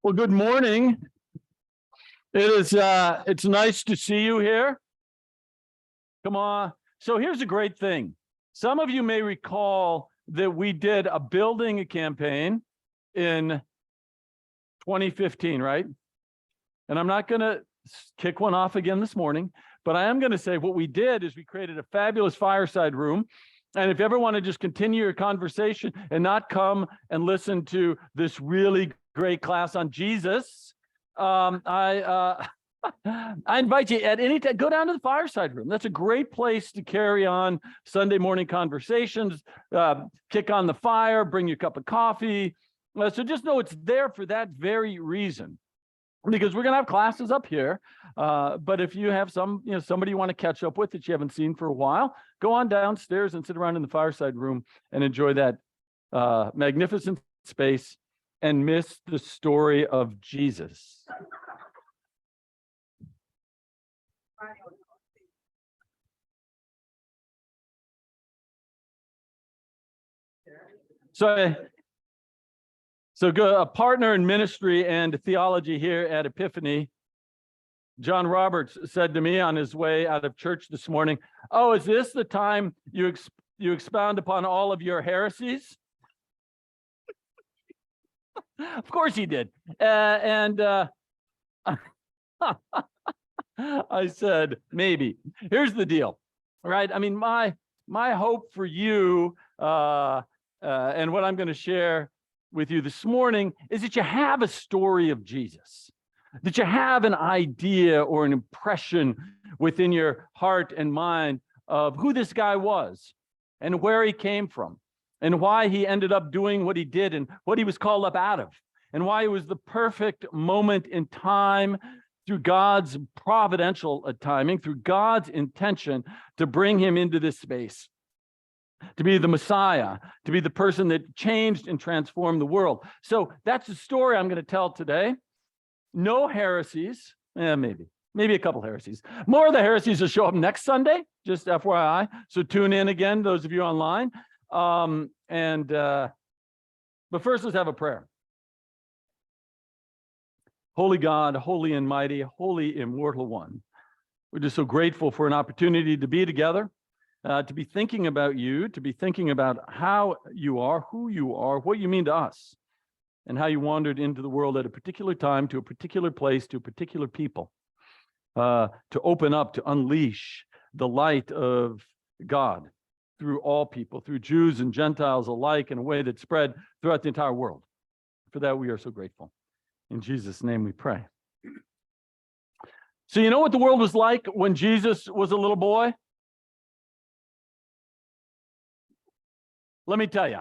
Well, good morning. It's nice to see you here. Come on. So here's a great thing. Some of you may recall that we did a building campaign in 2015, right? And I'm not going to kick one off again this morning, but I am going to say what we did is we created a fabulous fireside room. And if you ever want to just continue your conversation and not come and listen to this really great class on Jesus, I invite you at any time, go down to the fireside room. That's a great place to carry on Sunday morning conversations, kick on the fire, bring your cup of coffee. So just know it's there for that very reason. Because we're going to have classes up here, but if you have somebody you want to catch up with that you haven't seen for a while, go on downstairs and sit around in the fireside room and enjoy that magnificent space and miss the story of Jesus. So a partner in ministry and theology here at Epiphany, John Roberts, said to me on his way out of church this morning, "Oh, is this the time you expound upon all of your heresies?" Of course he did. I said, maybe. Here's the deal, right? I mean, my hope for you and what I'm going to share with you this morning is that you have a story of Jesus, that you have an idea or an impression within your heart and mind of who this guy was and where he came from and why he ended up doing what he did and what he was called up out of and why it was the perfect moment in time through God's providential timing, through God's intention to bring him into this space, to be the Messiah, to be the person that changed and transformed the world. So that's the story I'm going to tell today. No heresies, maybe a couple heresies. More of the heresies will show up next Sunday, just FYI. So tune in again, those of you online. But first, let's have a prayer. Holy God, holy and mighty, holy immortal one, we're just so grateful for an opportunity to be together, to be thinking about you, to be thinking about how you are, who you are, what you mean to us, and how you wandered into the world at a particular time, to a particular place, to a particular people, to open up, to unleash the light of God through all people, through Jews and Gentiles alike, in a way that spread throughout the entire world. For that, we are so grateful. In Jesus' name we pray. So you know what the world was like when Jesus was a little boy? Let me tell you.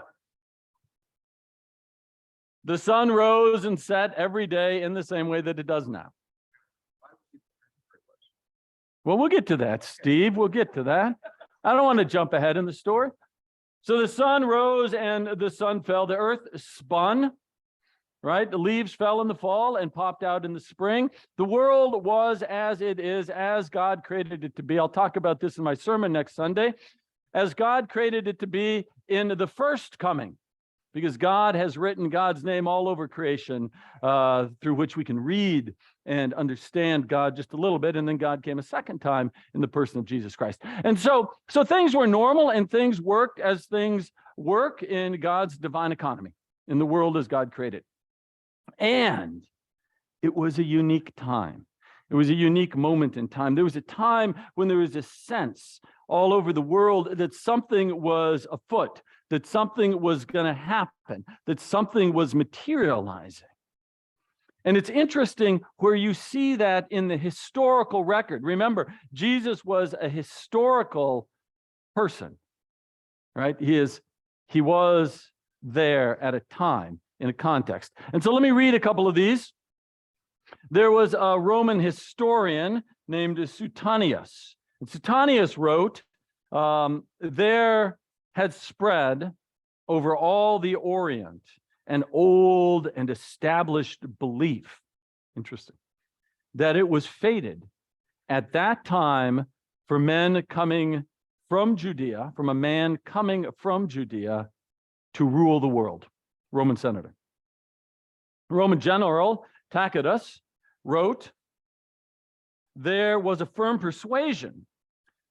The sun rose and set every day in the same way that it does now. Well, we'll get to that, Steve. We'll get to that. I don't want to jump ahead in the story. So the sun rose and the sun fell. The earth spun, right? The leaves fell in the fall and popped out in the spring. The world was as it is, as God created it to be. I'll talk about this in my sermon next Sunday. As God created it to be in the first coming, because God has written God's name all over creation, through which we can read and understand God just a little bit. And then God came a second time in the person of Jesus Christ. And so things were normal and things worked as things work in God's divine economy, in the world as God created. And it was a unique time. It was a unique moment in time. There was a time when there was a sense all over the world that something was afoot, that something was going to happen, that something was materializing. And it's interesting where you see that in the historical record. Remember, Jesus was a historical person, right? He was there at a time in a context. And so let me read a couple of these. There was a Roman historian named Suetonius. And Suetonius wrote, there had spread over all the Orient an old and established belief, interesting, that it was fated at that time for men coming from Judea, from a man coming from Judea to rule the world. Roman senator. Roman general Tacitus wrote, there was a firm persuasion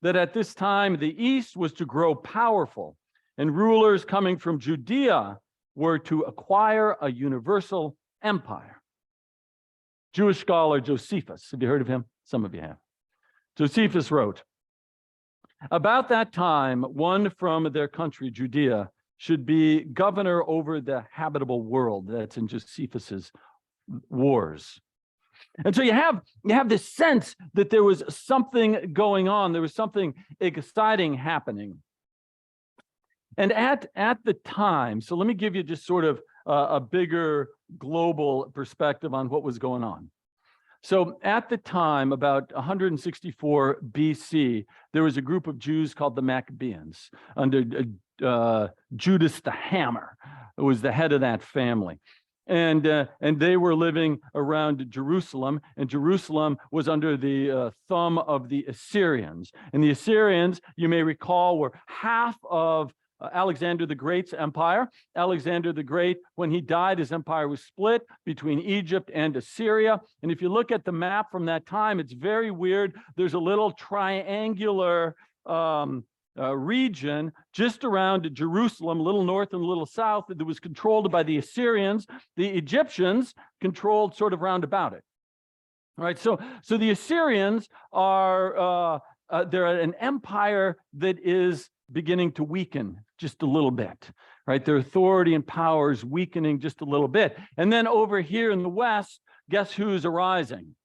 that at this time the East was to grow powerful, and rulers coming from Judea were to acquire a universal empire. Jewish scholar Josephus, have you heard of him? Some of you have. Josephus wrote, about that time, one from their country, Judea, should be governor over the habitable world. That's in Josephus's wars. And so you have this sense that there was something going on. There was something exciting happening. And at the time, so let me give you just sort of a bigger global perspective on what was going on. So at the time, about 164 BC, there was a group of Jews called the Maccabees under Judas the Hammer, who was the head of that family. And they were living around Jerusalem, and Jerusalem was under the thumb of the Assyrians. And the Assyrians, you may recall, were half of Alexander the Great's empire. Alexander the Great, when he died, his empire was split between Egypt and Assyria. And if you look at the map from that time, it's very weird. There's a little triangular region just around Jerusalem, a little north and a little south, that was controlled by the Assyrians. The Egyptians controlled sort of round about it. All right, so the Assyrians are they're an empire that is beginning to weaken just a little bit, right? Their authority and power is weakening just a little bit. And then over here in the West, guess who's arising?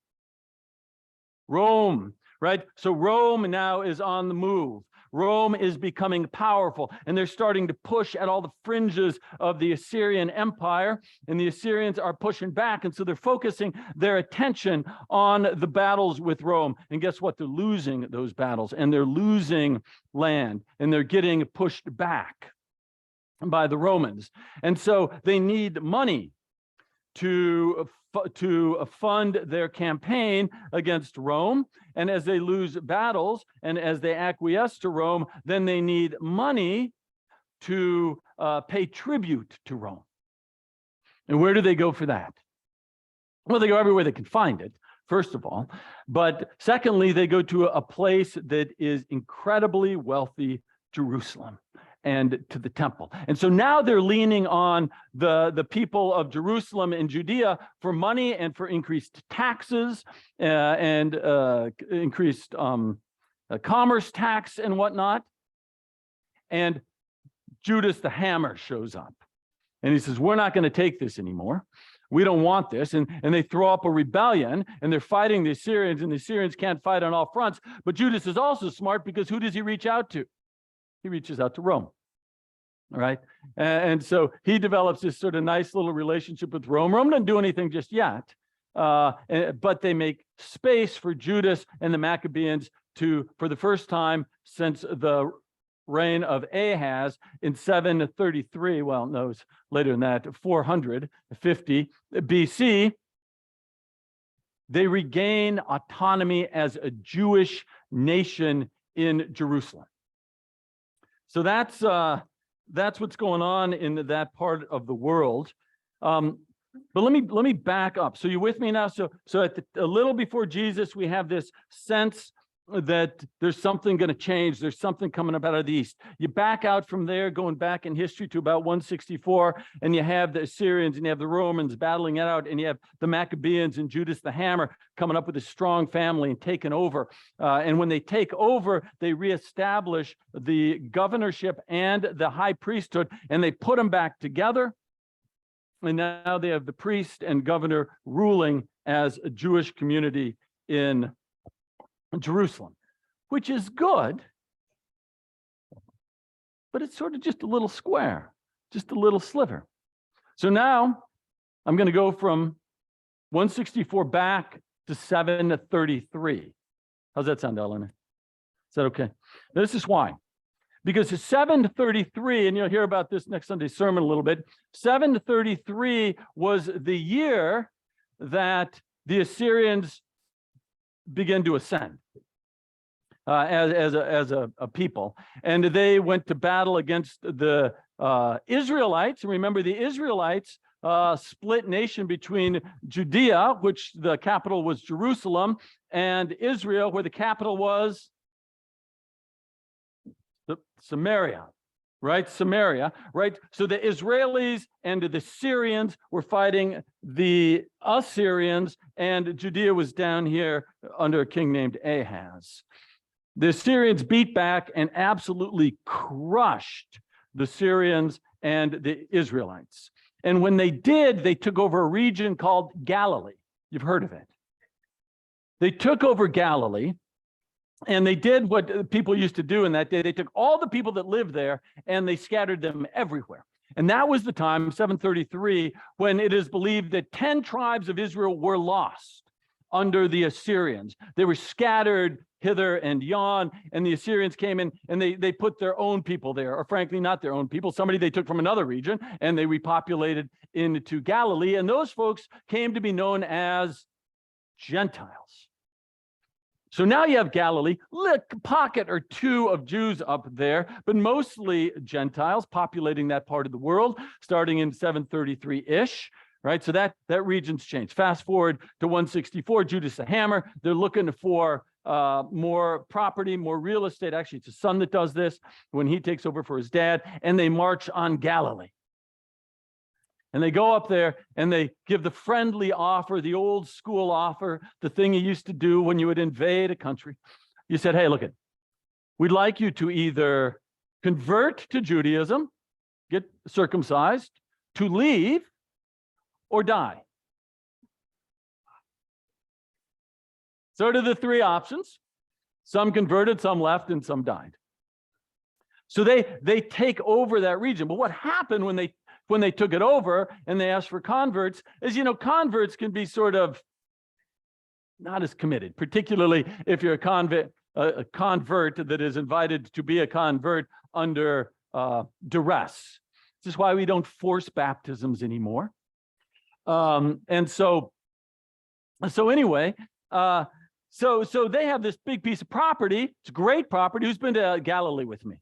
Rome, right? So Rome now is on the move. Rome is becoming powerful, and they're starting to push at all the fringes of the Assyrian Empire, and the Assyrians are pushing back, and so they're focusing their attention on the battles with Rome. And guess what? They're losing those battles, and they're losing land, and they're getting pushed back by the Romans. And so they need money to fund their campaign against Rome. And as they lose battles and as they acquiesce to Rome, then they need money to pay tribute to Rome. And where do they go for that? Well, they go everywhere they can find it, first of all. But secondly, they go to a place that is incredibly wealthy, Jerusalem, and to the temple. And so now they're leaning on the people of Jerusalem and Judea for money and for increased taxes and increased commerce tax and whatnot. And Judas the Hammer shows up. And he says, we're not going to take this anymore. We don't want this. And they throw up a rebellion, and they're fighting the Assyrians, and the Assyrians can't fight on all fronts. But Judas is also smart, because who does he reach out to? He reaches out to Rome, all right? And so he develops this sort of nice little relationship with Rome. Rome doesn't do anything just yet, but they make space for Judas and the Maccabees to, for the first time since the reign of Ahaz in 733, well, no, it's later than that, 450 BC, they regain autonomy as a Jewish nation in Jerusalem. So that's what's going on in that part of the world. But let me back up. So you with me now? So a little before Jesus, we have this sense that there's something going to change. There's something coming up out of the east. You back out from there, going back in history to about 164, and you have the Assyrians and you have the Romans battling it out, and you have the Maccabees and Judas the Hammer coming up with a strong family and taking over. And when they take over, they reestablish the governorship and the high priesthood, and they put them back together. And now they have the priest and governor ruling as a Jewish community in Jerusalem, which is good, but it's sort of just a little square, just a little sliver. So now I'm going to go from 164 back to 733. How's that sound, Eleanor? Is that okay? Now, this is why. Because 733, and you'll hear about this next Sunday's sermon a little bit, 733 was the year that the Assyrians began to ascend as a people. And they went to battle against the Israelites. And remember, the Israelites split nation between Judea, which the capital was Jerusalem, and Israel, where the capital was Samaria, right? Samaria, right? So the Israelis and the Syrians were fighting the Assyrians, and Judea was down here under a king named Ahaz. The Assyrians beat back and absolutely crushed the Syrians and the Israelites. And when they did, they took over a region called Galilee. You've heard of it. They took over Galilee, and they did what people used to do in that day. They took all the people that lived there and they scattered them everywhere. And that was the time, 733, when it is believed that 10 tribes of Israel were lost under the Assyrians. They were scattered hither and yon, and the Assyrians came in and they put their own people there, or frankly, not their own people, somebody they took from another region, and they repopulated into Galilee. And those folks came to be known as Gentiles. So now you have Galilee, a pocket or two of Jews up there, but mostly Gentiles populating that part of the world, starting in 733-ish. Right, so that region's changed. Fast forward to 164, Judas the Hammer. They're looking for more property, more real estate. Actually, it's his son that does this when he takes over for his dad, and they march on Galilee. And they go up there and they give the friendly offer, the old school offer, the thing you used to do when you would invade a country. You said, hey, look, we'd like you to either convert to Judaism, get circumcised, to leave, or die. So to the three options. Some converted, some left, and some died. So they take over that region. But what happened when they took it over and they asked for converts is, converts can be sort of not as committed, particularly if you're a convert that is invited to be a convert under duress. This is why we don't force baptisms anymore. And so anyway, so they have this big piece of property. It's great property. Who's been to Galilee with me?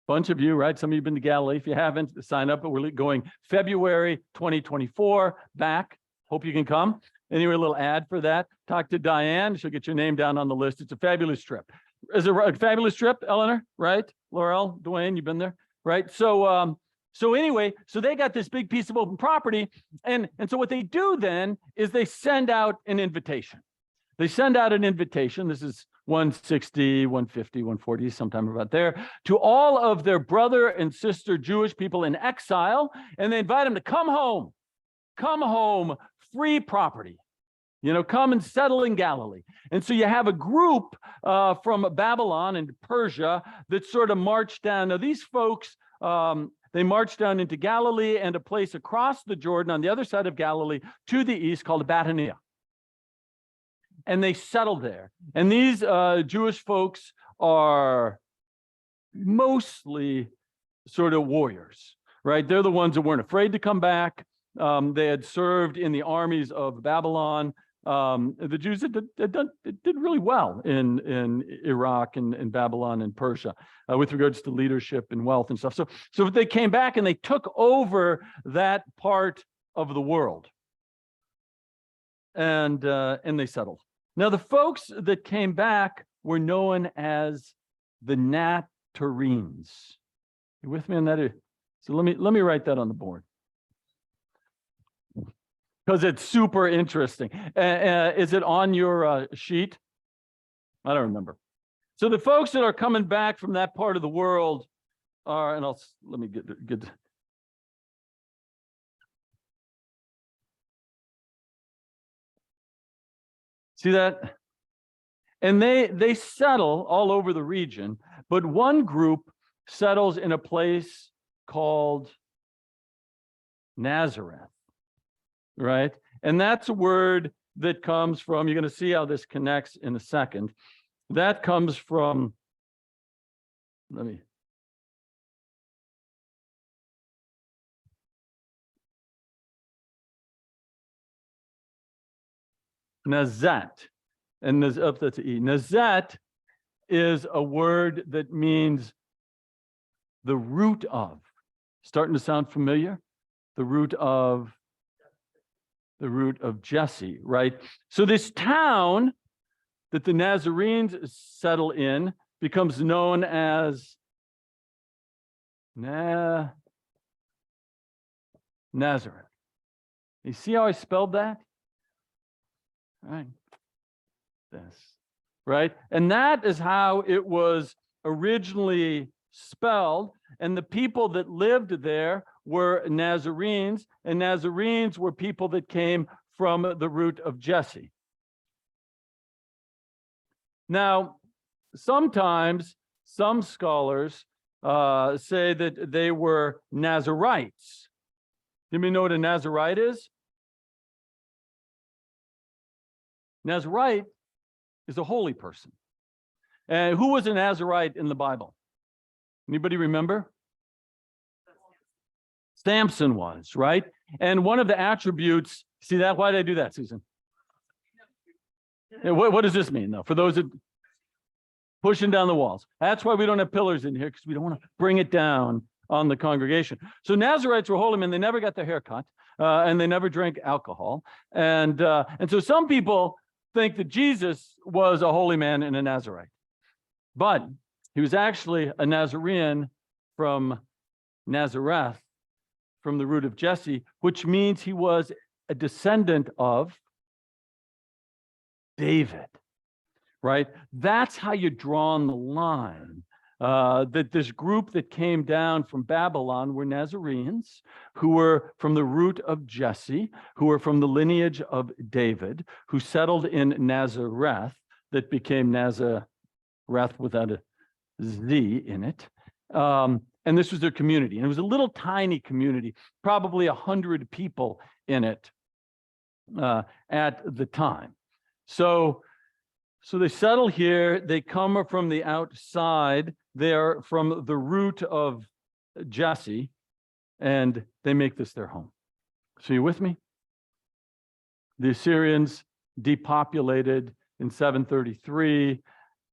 Bunch of you, right? Some of you have been to Galilee. If you haven't, sign up. But we're going February 2024 back. Hope you can come. Anyway, a little ad for that. Talk to Diane. She'll get your name down on the list. It's a fabulous trip. Is it a fabulous trip, Eleanor? Right? Laurel, Dwayne, you've been there, right? So anyway, so they got this big piece of open property, and so what they do then is they send out an invitation. They send out an invitation. This is 160, 150, 140, sometime about there, to all of their brother and sister Jewish people in exile, and they invite them to come home, free property. Come and settle in Galilee. And so you have a group from Babylon and Persia that sort of marched down. Now these folks, they marched down into Galilee and a place across the Jordan on the other side of Galilee to the east called Bathania. And they settled there. And these Jewish folks are mostly sort of warriors, right? They're the ones that weren't afraid to come back. They had served in the armies of Babylon. The Jews did really well in Iraq and Babylon and Persia with regards to leadership and wealth and stuff. So they came back and they took over that part of the world, and they settled. Now the folks that came back were known as the Nazarenes. You with me on that? So let me write that on the board, because it's super interesting. Is it on your sheet? I don't remember. So the folks that are coming back from that part of the world are, and let me get. See that? And they settle all over the region, but one group settles in a place called Nazareth. Right? And that's a word that comes from, you're going to see how this connects in a second. That comes from, Nazat. And that's E. Nazat is a word that means the root of. Starting to sound familiar? The root of Jesse, right? So this town that the Nazarenes settle in becomes known as Nazareth. You see how I spelled that? Right. This, right? And that is how it was originally spelled. And the people that lived there were Nazarenes, and Nazarenes were people that came from the root of Jesse. Now, sometimes some scholars say that they were Nazarites. Anybody know what a Nazarite is? Nazarite is a holy person. And who was a Nazarite in the Bible? Anybody remember? Samson was, right? And one of the attributes, see that? Why did I do that, Susan? What does this mean, though? For those that pushing down the walls. That's why we don't have pillars in here, because we don't want to bring it down on the congregation. So Nazarites were holy men. They never got their hair cut, and they never drank alcohol. And so some people think that Jesus was a holy man and a Nazarite. But he was actually a Nazarene from Nazareth, from the root of Jesse, which means he was a descendant of David, right? That's how you draw on the line. That this group that came down from Babylon were Nazarenes, who were from the root of Jesse, who were from the lineage of David, who settled in Nazareth, that became Nazareth without a Z in it. And this was their community. And it was a little tiny community, probably 100 people in it at the time. So they settle here. They come from the outside. They're from the root of Jesse, and they make this their home. So you with me? The Assyrians depopulated in 733,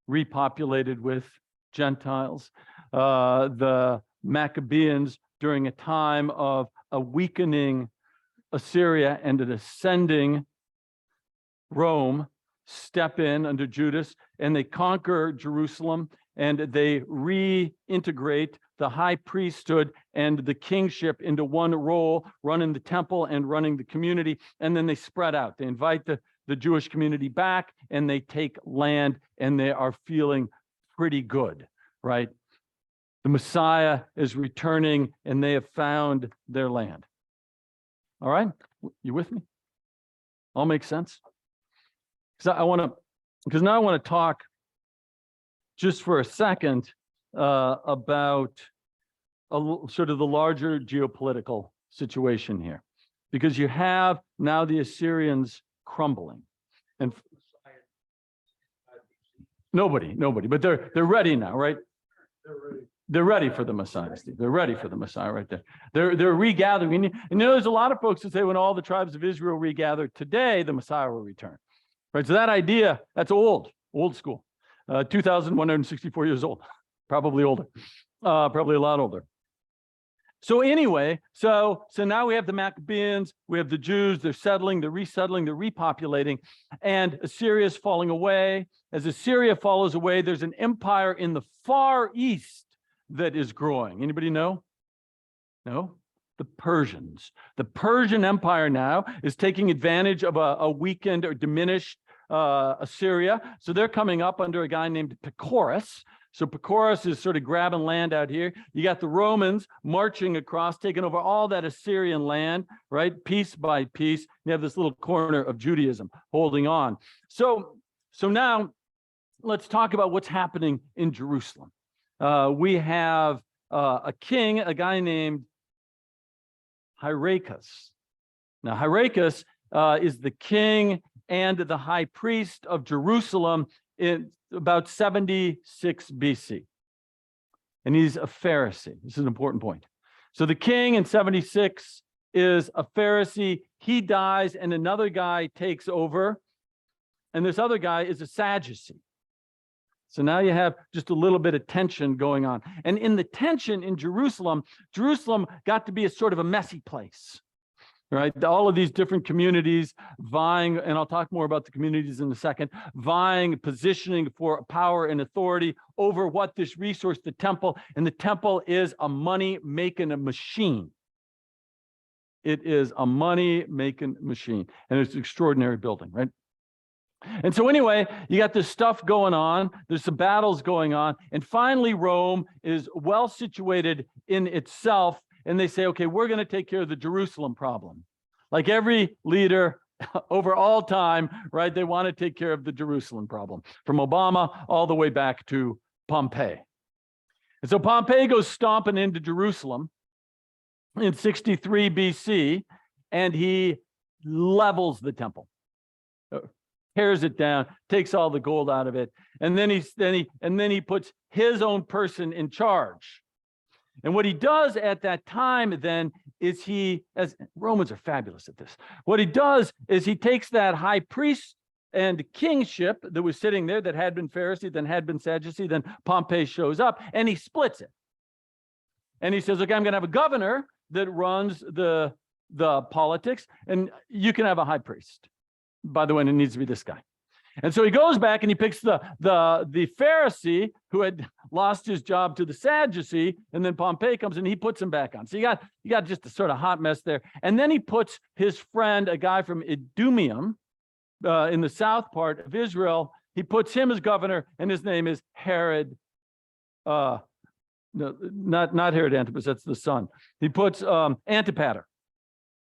repopulated with Gentiles. The Maccabees, during a time of a weakening Assyria and an ascending Rome, step in under Judas, and they conquer Jerusalem, and they reintegrate the high priesthood and the kingship into one role, running the temple and running the community, and then they spread out. They invite the Jewish community back, and they take land, and they are feeling pretty good, right? The Messiah is returning, and they have found their land. All right? You with me? All makes sense? Because now I want to talk just for a second about sort of the larger geopolitical situation here, because you have now the Assyrians crumbling, and nobody, but they're ready now, right? They're ready for the Messiah, Steve. They're ready for the Messiah right there. They're regathering. And you know, there's a lot of folks that say when all the tribes of Israel regather today, the Messiah will return. Right, so that idea, that's old school, 2,164 years old, probably older, probably a lot older. So anyway, so now we have the Maccabees, we have the Jews, they're settling, they're resettling, they're repopulating, and Assyria is falling away. As Assyria follows away, there's an empire in the far east that is growing. Anybody know? No? The Persians. The Persian Empire now is taking advantage of a weakened or diminished Assyria. So they're coming up under a guy named Pacorus. So Pacorus is sort of grabbing land out here. You got the Romans marching across, taking over all that Assyrian land, right? Piece by piece. You have this little corner of Judaism holding on. So now let's talk about what's happening in Jerusalem. We have a king, a guy named Hyracus. Now, Hyracus is the king and the high priest of Jerusalem in about 76 BC. And he's a Pharisee. This is an important point. So the king in 76 is a Pharisee. He dies, and another guy takes over. And this other guy is a Sadducee. So now you have just a little bit of tension going on. And in the tension in Jerusalem, Jerusalem got to be a sort of a messy place, right? All of these different communities vying, and I'll talk more about the communities in a second, vying, positioning for power and authority over what this resource, the temple, and the temple is a money-making machine. It is a money-making machine, and it's an extraordinary building, right? And so anyway, you got this stuff going on. There's some battles going on. And finally, Rome is well situated in itself. And they say, okay, we're going to take care of the Jerusalem problem. Like every leader over all time, right? They want to take care of the Jerusalem problem, from Obama all the way back to Pompey. And so Pompey goes stomping into Jerusalem in 63 BC, and he levels the temple. Tears it down, takes all the gold out of it, and then he puts his own person in charge. And what he does at that time then is as Romans are fabulous at this, what he does is he takes that high priest and kingship that was sitting there that had been Pharisee, then had been Sadducee, then Pompey shows up, and he splits it. And he says, okay, I'm going to have a governor that runs the politics, and you can have a high priest. By the way, it needs to be this guy. And so he goes back and he picks the Pharisee who had lost his job to the Sadducee, and then Pompey comes and he puts him back on. So you got just a sort of hot mess there. And then he puts his friend, a guy from Idumeum, in the south part of Israel. He puts him as governor, and his name is Herod. No, not Herod Antipas. That's the son. He puts Antipater,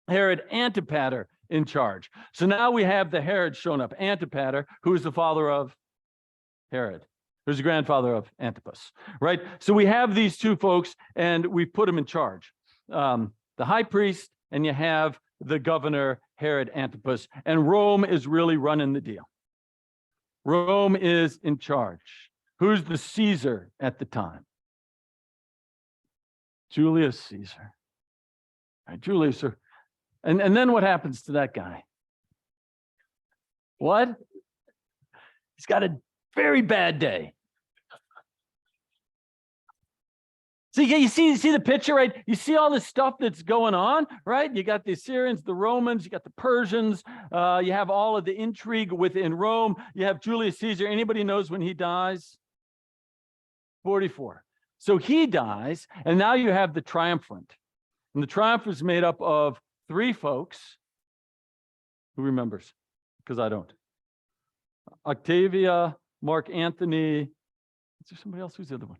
Herod Antipater, in charge. So now we have the Herod shown up, Antipater, who is the father of Herod, who's the grandfather of Antipas, right? So we have these two folks, and we put them in charge. The high priest, and you have the governor, Herod Antipas, and Rome is really running the deal. Rome is in charge. Who's the Caesar at the time? Julius Caesar. Right, Julius. And then what happens to that guy? What? He's got a very bad day. So you see the picture, right? You see all this stuff that's going on, right? You got the Assyrians, the Romans, you got the Persians, you have all of the intrigue within Rome. You have Julius Caesar. Anybody knows when he dies? 44. So he dies, and now you have the triumvirate. And the triumvirate is made up of three folks. Who remembers? Because I don't. Octavia, Mark Antony. Is there somebody else? Who's the other one?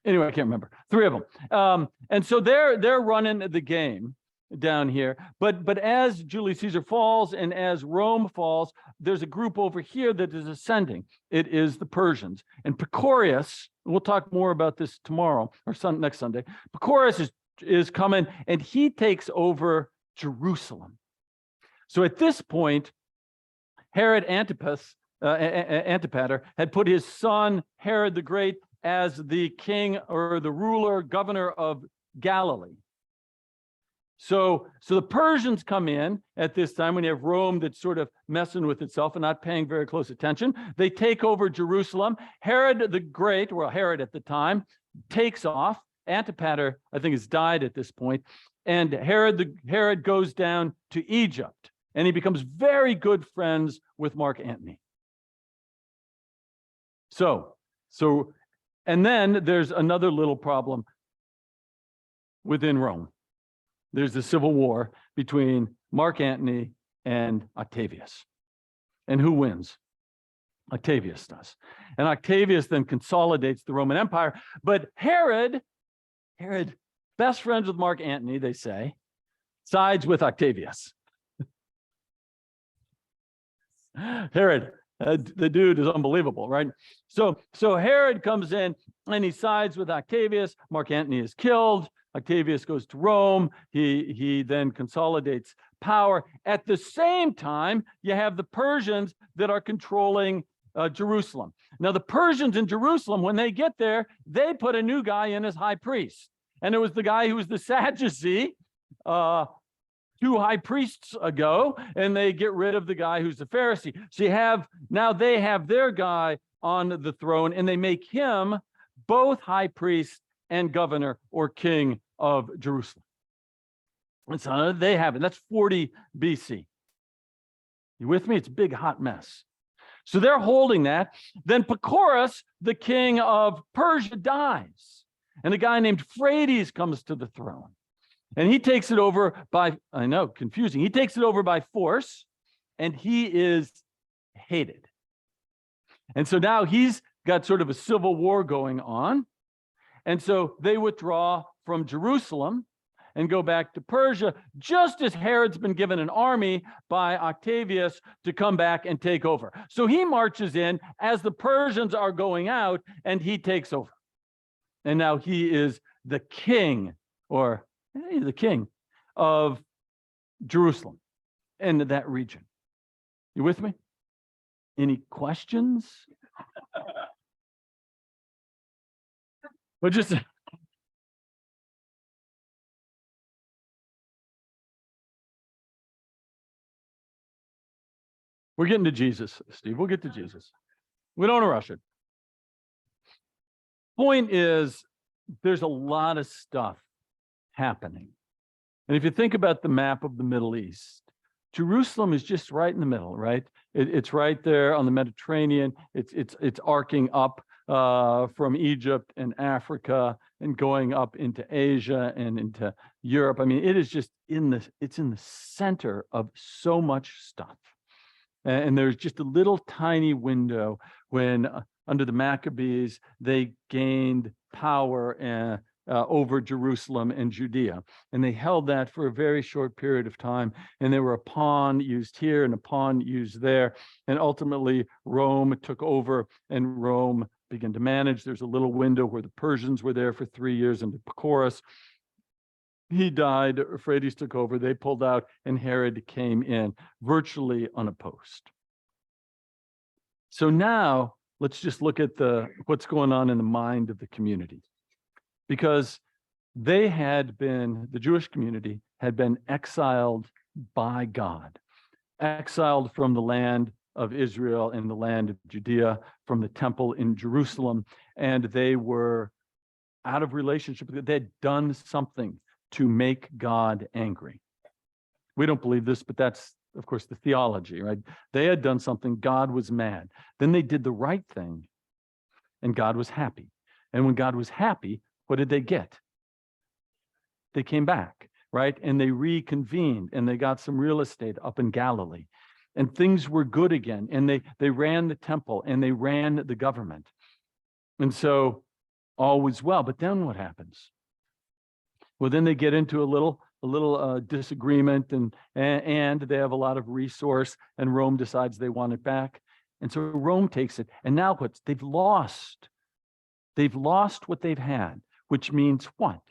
Anyway, I can't remember. Three of them. And so they're running the game down here. But as Julius Caesar falls and as Rome falls, there's a group over here that is ascending. It is the Persians. And Pacorius, we'll talk more about this tomorrow or next Sunday. Pacorius is coming, and he takes over Jerusalem. So at this point, Herod Antipater had put his son Herod the Great as the king or the ruler, governor of Galilee. So the Persians come in at this time when you have Rome that's sort of messing with itself and not paying very close attention. They take over Jerusalem. Herod the Great, well, Herod at the time, takes off. Antipater, I think, has died at this point, and Herod goes down to Egypt, and he becomes very good friends with Mark Antony. So, and then there's another little problem within Rome. There's the civil war between Mark Antony and Octavius, and who wins? Octavius does, and Octavius then consolidates the Roman Empire. But Herod, best friends with Mark Antony, they say, sides with Octavius. Herod, the dude is unbelievable, right? So Herod comes in and he sides with Octavius. Mark Antony is killed. Octavius goes to Rome. He then consolidates power. At the same time, you have the Persians that are controlling Jerusalem. Now, the Persians in Jerusalem, when they get there, they put a new guy in as high priest. And it was the guy who was the Sadducee 2 high priests ago, and they get rid of the guy who's the Pharisee. So they have their guy, on the throne, and they make him both high priest and governor or king of Jerusalem. And so they have it. That's 40 BC. You with me? It's a big hot mess. So they're holding that. Then Pacorus, the king of Persia, dies. And a guy named Phraates comes to the throne. And he takes it over by, I know, confusing. He takes it over by force, and he is hated. And so now he's got sort of a civil war going on. And so they withdraw from Jerusalem and go back to Persia, just as Herod's been given an army by Octavius to come back and take over. So he marches in as the Persians are going out, and he takes over. And now he is the king, or the king of Jerusalem and that region. You with me? Any questions? Well, just we're getting to Jesus, Steve. We'll get to Jesus. We don't want to rush it. Point is, there's a lot of stuff happening. And if you think about the map of the Middle East, Jerusalem is just right in the middle, right? It's right there on the Mediterranean. It's arcing up from Egypt and Africa and going up into Asia and into Europe. I mean, it is just it's in the center of so much stuff. And there's just a little tiny window when under the Maccabees, they gained power over Jerusalem and Judea. And they held that for a very short period of time. And there were a pawn used here and a pawn used there. And ultimately, Rome took over and Rome began to manage. There's a little window where the Persians were there for 3 years under Pacorus. He died, Phraates took over, they pulled out, and Herod came in virtually unopposed. So now let's just look at what's going on in the mind of the community. Because the Jewish community had been exiled by God, exiled from the land of Israel and the land of Judea, from the temple in Jerusalem, and they were out of relationship. They had done something to make God angry. We don't believe this, but that's, of course, the theology, right? They had done something, God was mad. Then they did the right thing, and God was happy. And when God was happy, what did they get? They came back, right? And they reconvened, and they got some real estate up in Galilee. And things were good again. And they ran the temple, and they ran the government. And so all was well. But then what happens? Well, then they get into a little disagreement, and they have a lot of resource, and Rome decides they want it back. And so Rome takes it. And now they've lost. They've lost what they've had, which means what?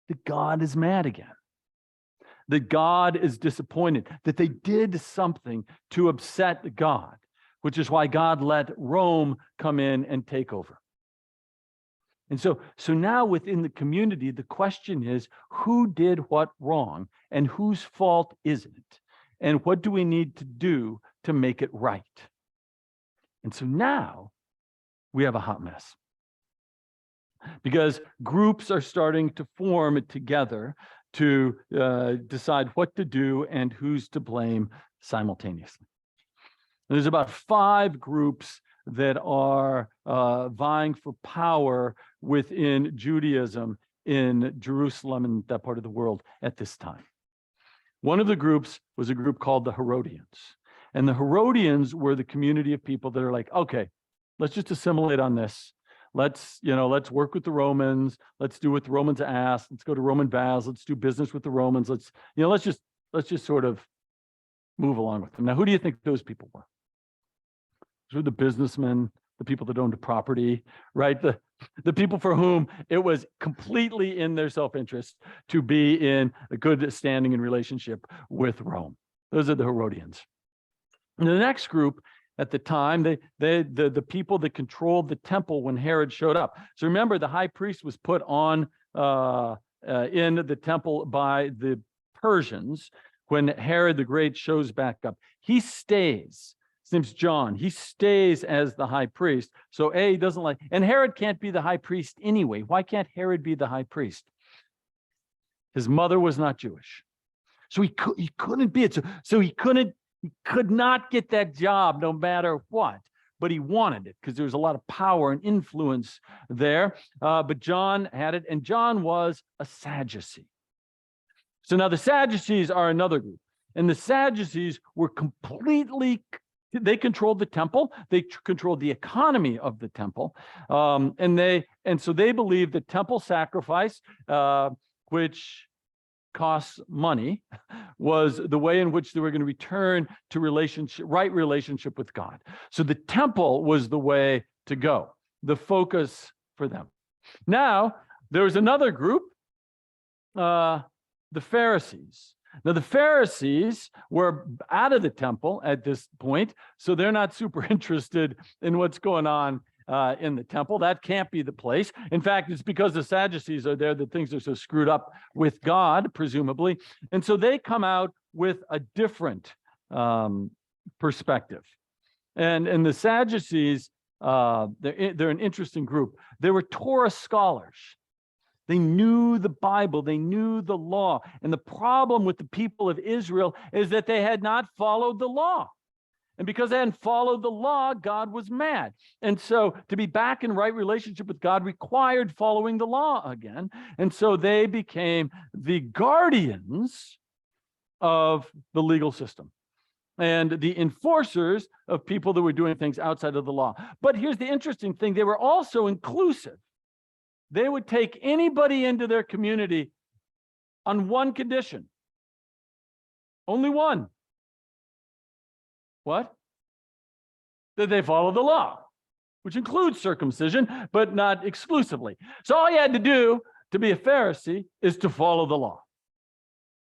That God is mad again. That God is disappointed, that they did something to upset God, which is why God let Rome come in and take over. And so now within the community, the question is, who did what wrong and whose fault is it? And what do we need to do to make it right? And so now we have a hot mess. Because groups are starting to form together to decide what to do and who's to blame simultaneously. There's about 5 groups that are vying for power within Judaism in Jerusalem and that part of the world at this time. One of the groups was a group called the Herodians. And the Herodians were the community of people that are like, okay, let's just assimilate on this. Let's work with the Romans. Let's do what the Romans asked. Let's go to Roman baths. Let's do business with the Romans. Let's just sort of move along with them. Now, who do you think those people were? Those were the businessmen, the people that owned property, right? The people for whom it was completely in their self-interest to be in a good standing and relationship with Rome. Those are the Herodians. And the next group at the time, the people that controlled the temple when Herod showed up. So remember, the high priest was put on in the temple by the Persians when Herod the Great shows back up. He stays His name's John. He stays as the high priest. So he doesn't like, and Herod can't be the high priest anyway. Why can't Herod be the high priest? His mother was not Jewish. So he couldn't be it. So he could not get that job no matter what. But he wanted it because there was a lot of power and influence there. But John had it, and John was a Sadducee. So now the Sadducees are another group. And the Sadducees were they controlled the temple. They controlled the economy of the temple. And so they believed that temple sacrifice, which costs money, was the way in which they were going to return to right relationship with God. So the temple was the way to go, the focus for them. Now, there was another group, the Pharisees. Now, the Pharisees were out of the temple at this point, so they're not super interested in what's going on in the temple. That can't be the place. In fact, it's because the Sadducees are there that things are so screwed up with God, presumably. And so they come out with a different perspective. And the Sadducees, they're an interesting group. They were Torah scholars. They knew the Bible. They knew the law. And the problem with the people of Israel is that they had not followed the law. And because they hadn't followed the law, God was mad. And so to be back in right relationship with God required following the law again. And so they became the guardians of the legal system and the enforcers of people that were doing things outside of the law. But here's the interesting thing. They were also inclusive. They would take anybody into their community on one condition. Only one. What? That they follow the law, which includes circumcision, but not exclusively. So all you had to do to be a Pharisee is to follow the law,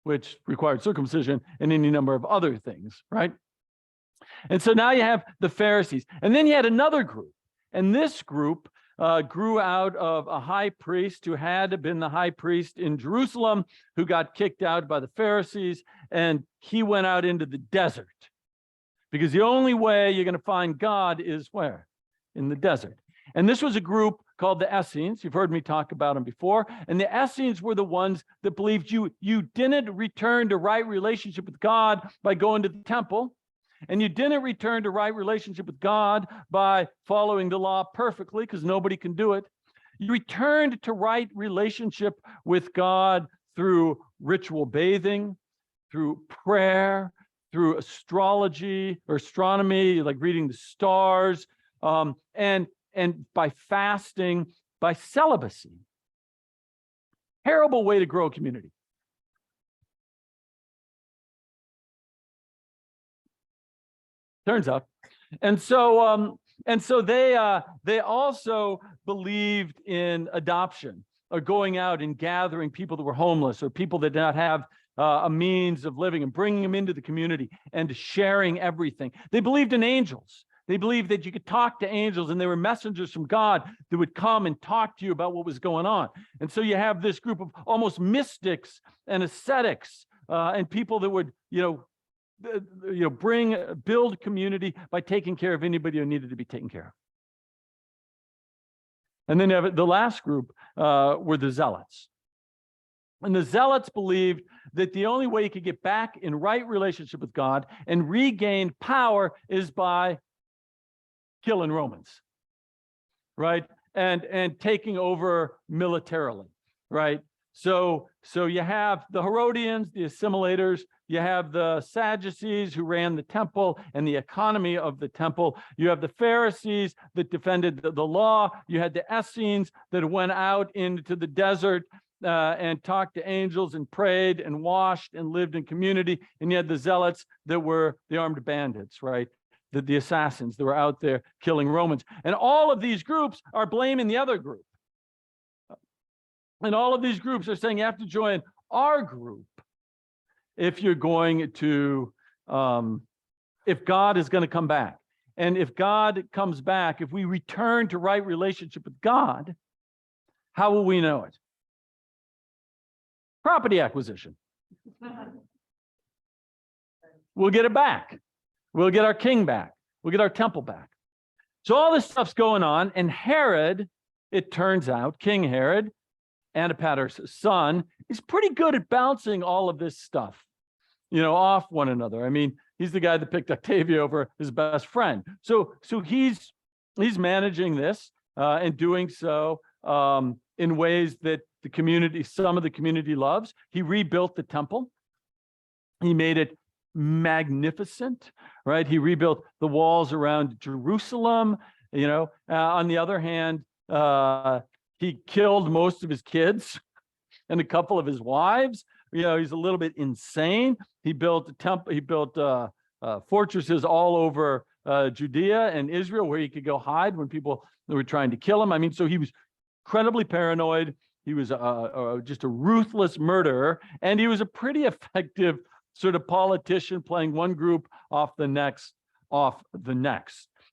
which required circumcision and any number of other things, right? And so now you have the Pharisees. And then you had another group. And this group grew out of a high priest who had been the high priest in Jerusalem, who got kicked out by the Pharisees, and he went out into the desert. Because the only way you're going to find God is where? In the desert. And this was a group called the Essenes. You've heard me talk about them before. And the Essenes were the ones that believed you didn't return to right relationship with God by going to the temple. And you didn't return to right relationship with God by following the law perfectly, because nobody can do it. You returned to right relationship with God through ritual bathing, through prayer, through astrology or astronomy, like reading the stars, and by fasting, by celibacy. Terrible way to grow a community. Turns out. And so they also believed in adoption, or going out and gathering people that were homeless or people that did not have a means of living, and bringing them into the community and sharing everything. They believed in angels. They believed that you could talk to angels, and they were messengers from God that would come and talk to you about what was going on. And so you have this group of almost mystics and ascetics and people that would, build community by taking care of anybody who needed to be taken care of. And then you have the last group were the Zealots. And the Zealots believed that the only way you could get back in right relationship with God and regain power is by killing Romans, right? And taking over militarily, right? So you have the Herodians, the assimilators, you have the Sadducees who ran the temple and the economy of the temple. You have the Pharisees that defended the law. You had the Essenes that went out into the desert and talked to angels and prayed and washed and lived in community. And you had the Zealots that were the armed bandits, right? The assassins that were out there killing Romans. And all of these groups are blaming the other group. And all of these groups are saying you have to join our group if you're going to, if God is going to come back. And if God comes back, if we return to right relationship with God, how will we know it? Property acquisition. We'll get it back. We'll get our king back. We'll get our temple back. So all this stuff's going on, and Herod, it turns out, King Herod, Antipater's son, is pretty good at bouncing all of this stuff, off one another. I mean, he's the guy that picked Octavia over his best friend. So he's managing this and doing so in ways that some of the community loves. He rebuilt the temple. He made it magnificent, right? He rebuilt the walls around Jerusalem. On the other hand, he killed most of his kids and a couple of his wives. He's a little bit insane. He built a temple. He built fortresses all over Judea and Israel where he could go hide when people were trying to kill him. I mean, so he was incredibly paranoid. He was just a ruthless murderer, and he was a pretty effective sort of politician, playing one group off the next,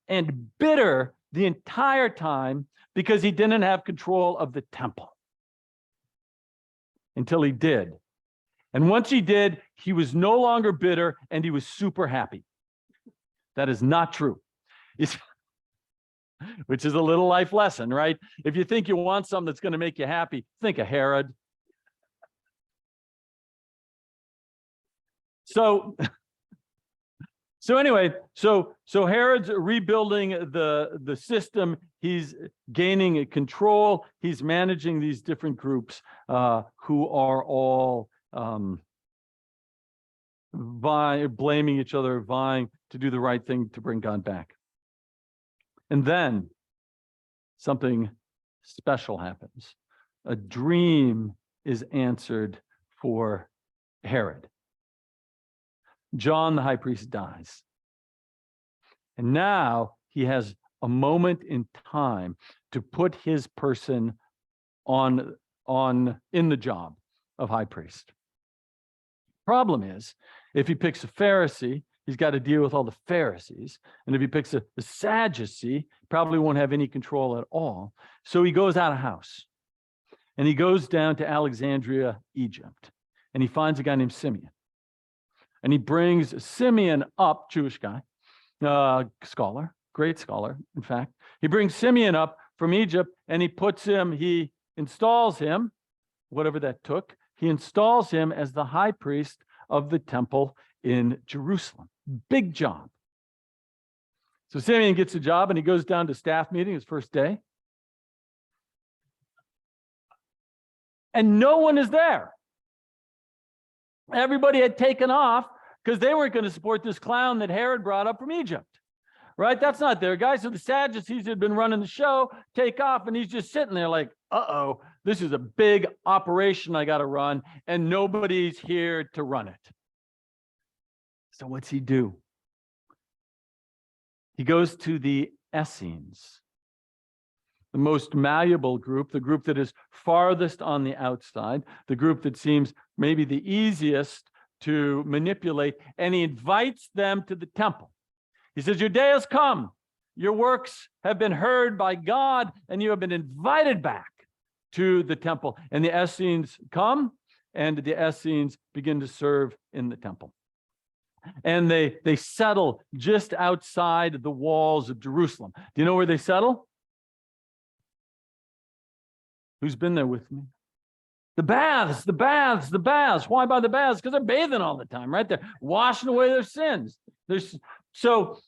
and bitter the entire time because he didn't have control of the temple until he did. And once he did, he was no longer bitter and he was super happy. That is not true. Which is a little life lesson, right? If you think you want something that's going to make you happy, think of Herod. So anyway, so Herod's rebuilding the system. He's gaining control. He's managing these different groups who are all blaming each other, vying to do the right thing to bring God back. And then something special happens. A dream is answered for Herod. John the high priest dies. And now he has a moment in time to put his person in the job of high priest. Problem is, if he picks a Pharisee, he's got to deal with all the Pharisees. And if he picks a Sadducee, he probably won't have any control at all. So he goes out of house. And he goes down to Alexandria, Egypt. And he finds a guy named Simeon. And he brings Simeon up, Jewish guy, scholar, great scholar, in fact. He brings Simeon up from Egypt, and he installs him, whatever that took, he installs him as the high priest of the temple in Jerusalem. Big job. So Simeon gets a job, and he goes down to staff meeting his first day. And no one is there. Everybody had taken off because they weren't going to support this clown that Herod brought up from Egypt, right? That's not there, guys. So the Sadducees had been running the show, take off, and he's just sitting there like, uh-oh, this is a big operation I got to run, and nobody's here to run it. So what's he do? He goes to the Essenes, the most malleable group, the group that is farthest on the outside, the group that seems maybe the easiest to manipulate, and he invites them to the temple. He says, your day has come. Your works have been heard by God, and you have been invited back to the temple. And the Essenes come, and the Essenes begin to serve in the temple. And they settle just outside the walls of Jerusalem. Do you know where they settle? Who's been there with me? The baths. Why by the baths? Because they're bathing all the time, right? They're washing away their sins. So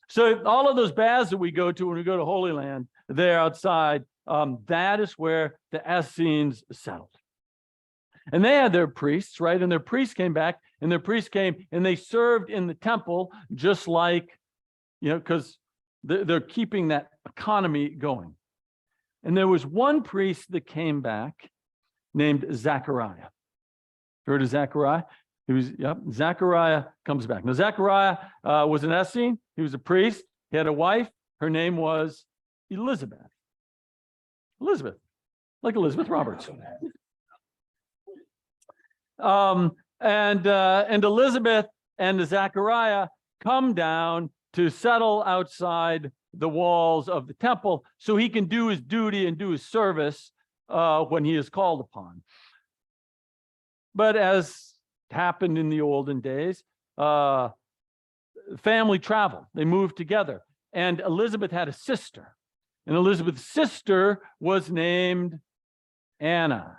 all of those baths that we go to when we go to Holy Land, they're outside. That is where the Essenes settled. And they had their priests, right? And their priests came back, and their priests came and they served in the temple, just like, because they're keeping that economy going. And there was one priest that came back named Zechariah. Heard of Zechariah? Zechariah comes back. Now, Zechariah was an Essene. He was a priest. He had a wife. Her name was Elizabeth. Elizabeth, like Elizabeth Roberts. And Elizabeth and Zechariah come down to settle outside the walls of the temple so he can do his duty and do his service when he is called upon. But as happened in the olden days, family travel. They moved together. And Elizabeth had a sister. And Elizabeth's sister was named Anna.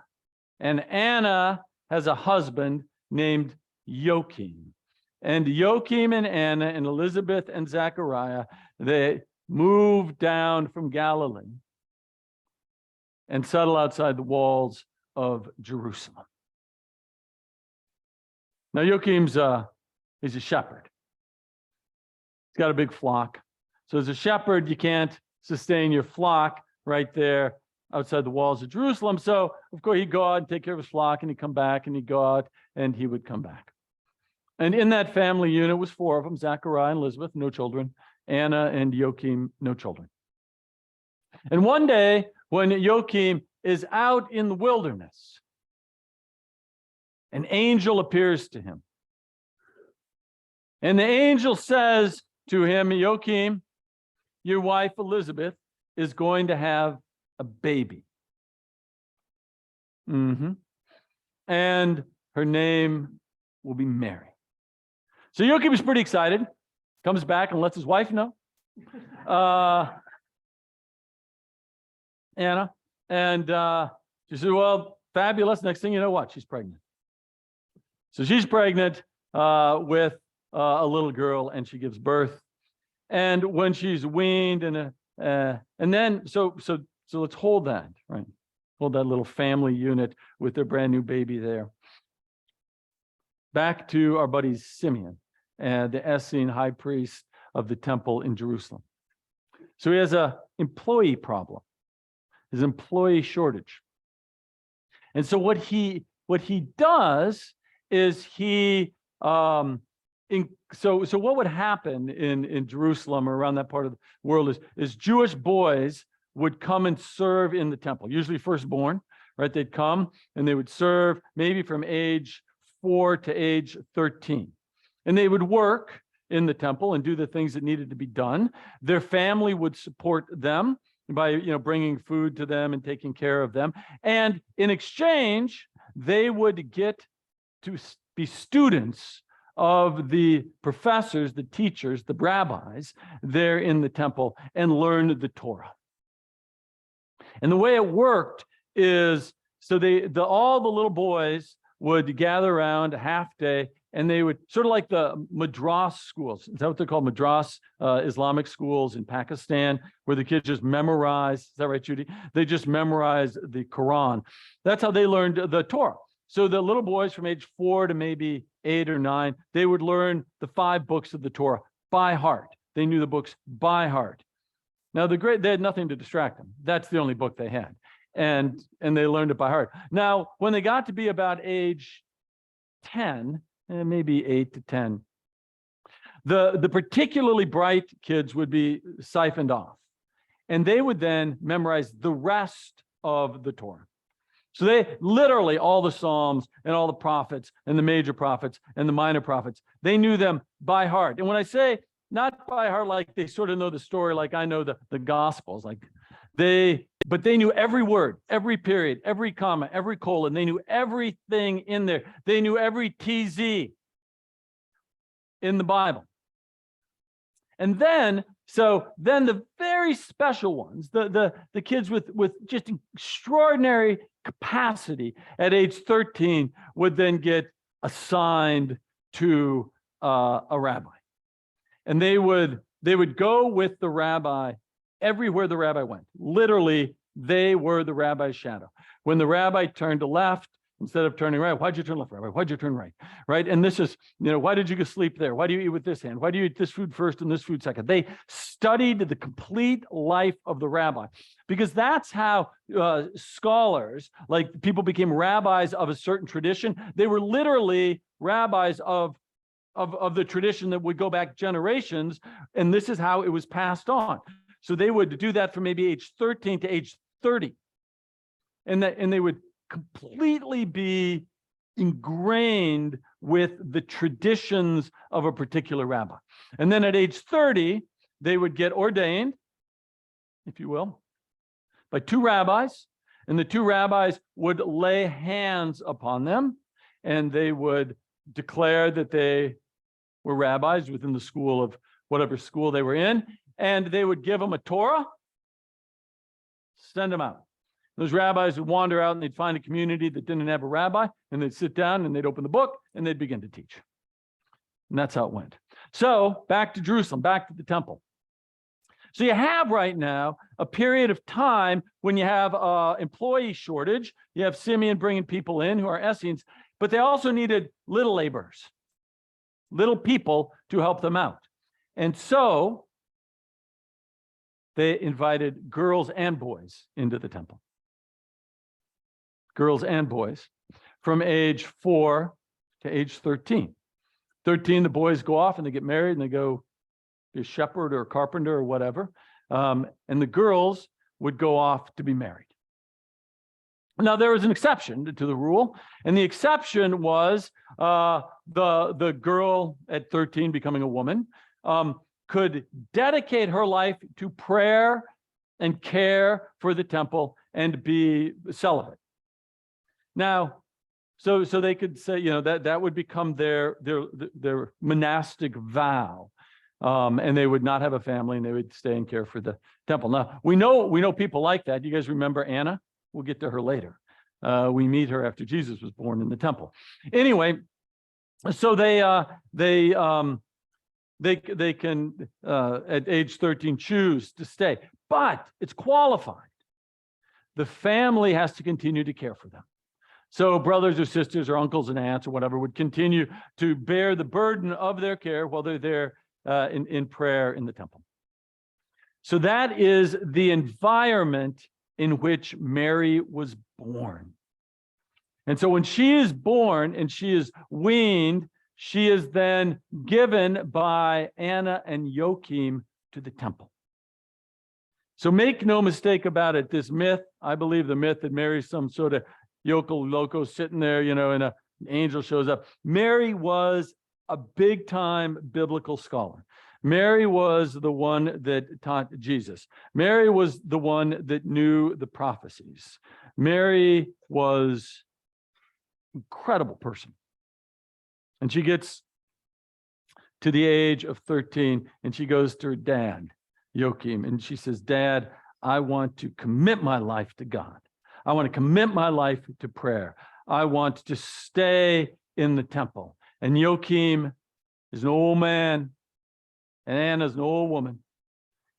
And Anna has a husband named Joachim. And Joachim and Anna and Elizabeth and Zechariah, they moved down from Galilee and settled outside the walls of Jerusalem. Now, Joachim's he's a shepherd. He's got a big flock. So as a shepherd, you can't sustain your flock right there outside the walls of Jerusalem. So, of course, he'd go out and take care of his flock, and he'd come back, and he'd go out, and he would come back. And in that family unit was 4 of them, Zechariah and Elizabeth, no children, Anna and Joachim, no children. And one day, when Joachim is out in the wilderness, an angel appears to him. And the angel says to him, Joachim, your wife Elizabeth is going to have a baby. And her name will be Mary. So Joachim is pretty excited, comes back and lets his wife know, Anna, and she said, well, fabulous. Next thing you know, what? She's pregnant. So she's pregnant with a little girl, and she gives birth. And when she's weaned, and then so let's hold that, right? Hold that little family unit with their brand new baby there. Back to our buddy Simeon, the Essene high priest of the temple in Jerusalem. So he has an employee problem, his employee shortage. And so what he does is so what would happen in Jerusalem or around that part of the world is Jewish boys would come and serve in the temple, usually firstborn, right? They'd come and they would serve maybe from age 4 to age 13. And they would work in the temple and do the things that needed to be done. Their family would support them by, bringing food to them and taking care of them. And in exchange, they would get to be students of the professors, the teachers, the rabbis there in the temple and learn the Torah. And the way it worked is, so all the little boys would gather around a half day, and they would sort of like the madras schools. Is that what they're called? Madras Islamic schools in Pakistan, where the kids just memorize. Is that right, Judy? They just memorize the Quran. That's how they learned the Torah. So the little boys from age 4 to maybe 8 or 9, they would learn the 5 books of the Torah by heart. They knew the books by heart. Now, they had nothing to distract them. That's the only book they had. And they learned it by heart. Now, when they got to be about age 10, maybe 8 to 10, the particularly bright kids would be siphoned off. And they would then memorize the rest of the Torah. So they literally, all the Psalms and all the prophets and the major prophets and the minor prophets, they knew them by heart. And when I say not by heart, like they sort of know the story, like I know the Gospels, but they knew every word, every period, every comma, every colon. They knew everything in there. They knew every TZ in the Bible. And then the very special ones, the kids with just extraordinary capacity at age 13 would then get assigned to a rabbi. And they would go with the rabbi everywhere the rabbi went. Literally, they were the rabbi's shadow. When the rabbi turned to left, instead of turning right, why'd you turn left, Rabbi? Why'd you turn right? Right? And this is, why did you go sleep there? Why do you eat with this hand? Why do you eat this food first and this food second? They studied the complete life of the rabbi, because that's how scholars, like people became rabbis of a certain tradition. They were literally rabbis of the tradition that would go back generations, and this is how it was passed on. So they would do that from maybe age 13 to age 30. And they would completely be ingrained with the traditions of a particular rabbi. And then at age 30, they would get ordained, if you will, by 2 rabbis, and the 2 rabbis would lay hands upon them, and they would declare that they were rabbis within the school of whatever school they were in, and they would give them a Torah, send them out. Those rabbis would wander out and they'd find a community that didn't have a rabbi, and they'd sit down and they'd open the book and they'd begin to teach. And that's how it went. So back to Jerusalem, back to the temple. So you have right now a period of time when you have employee shortage. You have Simeon bringing people in who are Essenes, but they also needed little laborers, little people to help them out. And so they invited girls and boys into the temple. Girls and boys from age 4 to age 13. 13, the boys go off and they get married and they go be a shepherd or a carpenter or whatever. And the girls would go off to be married. Now, there was an exception to the rule, and the exception was the girl at 13 becoming a woman could dedicate her life to prayer and care for the temple and be celibate. Now, so they could say, that would become their monastic vow. And they would not have a family, and they would stay and care for the temple. Now, we know people like that. You guys remember Anna? We'll get to her later. We meet her after Jesus was born in the temple. Anyway, so they can at age 13 choose to stay, but it's qualified. The family has to continue to care for them. So brothers or sisters or uncles and aunts or whatever would continue to bear the burden of their care while they're there in prayer in the temple. So that is the environment in which Mary was born. And so when she is born and she is weaned, she is then given by Anna and Joachim to the temple. So make no mistake about it, this myth, I believe the myth that Mary's some sort of yokel loco sitting there, and an angel shows up. Mary was a big-time biblical scholar. Mary was the one that taught Jesus. Mary was the one that knew the prophecies. Mary was an incredible person. And she gets to the age of 13, and she goes to her dad, Joachim, and she says, "Dad, I want to commit my life to God. I want to commit my life to prayer. I want to stay in the temple." And Joachim is an old man, and Anna's an old woman,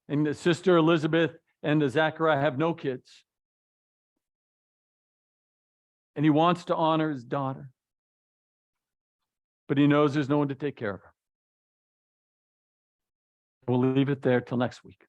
and the sister Elizabeth and Zachariah have no kids. And he wants to honor his daughter, but he knows there's no one to take care of her. We'll leave it there till next week.